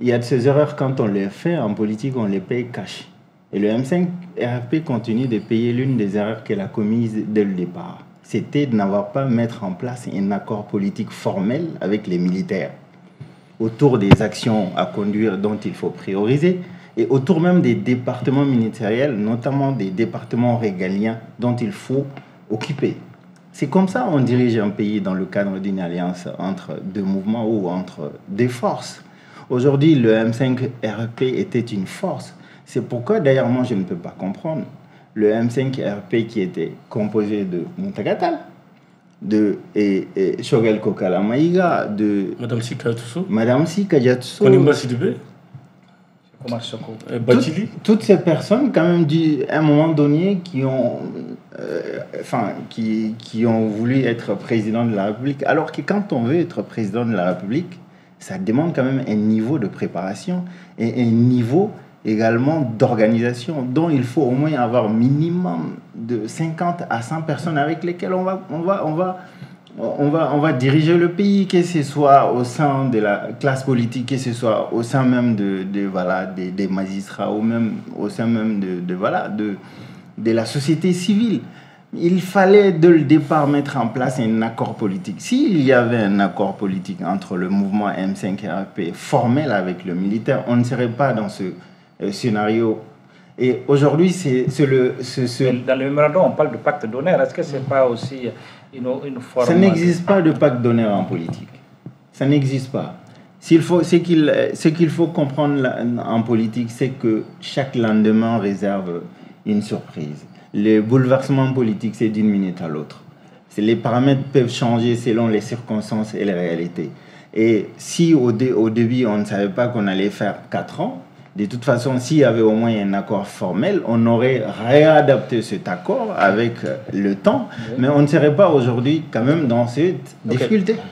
il y a de ces erreurs quand on les fait en politique, on les paye cash. Et le M5 RFP continue de payer l'une des erreurs qu'elle a commises dès le départ. C'était de n'avoir pas mettre en place un accord politique formel avec les militaires autour des actions à conduire dont il faut prioriser et autour même des départements ministériels, notamment des départements régaliens dont il faut occuper. C'est comme ça qu'on dirige un pays dans le cadre d'une alliance entre deux mouvements ou entre deux forces. Aujourd'hui, le M5 RP était une force. C'est pourquoi, d'ailleurs, moi, je ne peux pas comprendre le M5 RP qui était composé de Muntagatal, et Shogel Kokala Maïga, de Madame Sika Diatousso, Konimba Sidibé, toutes ces personnes, quand même, à un moment donné, qui ont voulu être président de la République. Alors que quand on veut être président de la République, ça demande quand même un niveau de préparation et un niveau également d'organisation dont il faut au moins avoir minimum de 50 à 100 personnes avec lesquelles on va diriger le pays, que ce soit au sein de la classe politique, que ce soit au sein même des magistrats ou même au sein même de la société civile. Il fallait dès le départ mettre en place un accord politique. S'il y avait un accord politique entre le mouvement M5RP formel avec le militaire, on ne serait pas dans ce scénario. Et aujourd'hui, Dans le mémorandum, on parle de pacte d'honneur. Est-ce que ce n'est pas aussi une forme... Ça n'existe pas de pacte d'honneur en politique. Ça n'existe pas. Ce qu'il faut comprendre en politique, c'est que chaque lendemain réserve une surprise. Les bouleversements politiques, c'est d'une minute à l'autre. Les paramètres peuvent changer selon les circonstances et les réalités. Et si au début, on ne savait pas qu'on allait faire 4 ans, de toute façon, s'il y avait au moins un accord formel, on aurait réadapté cet accord avec le temps, mais on ne serait pas aujourd'hui quand même dans cette difficulté.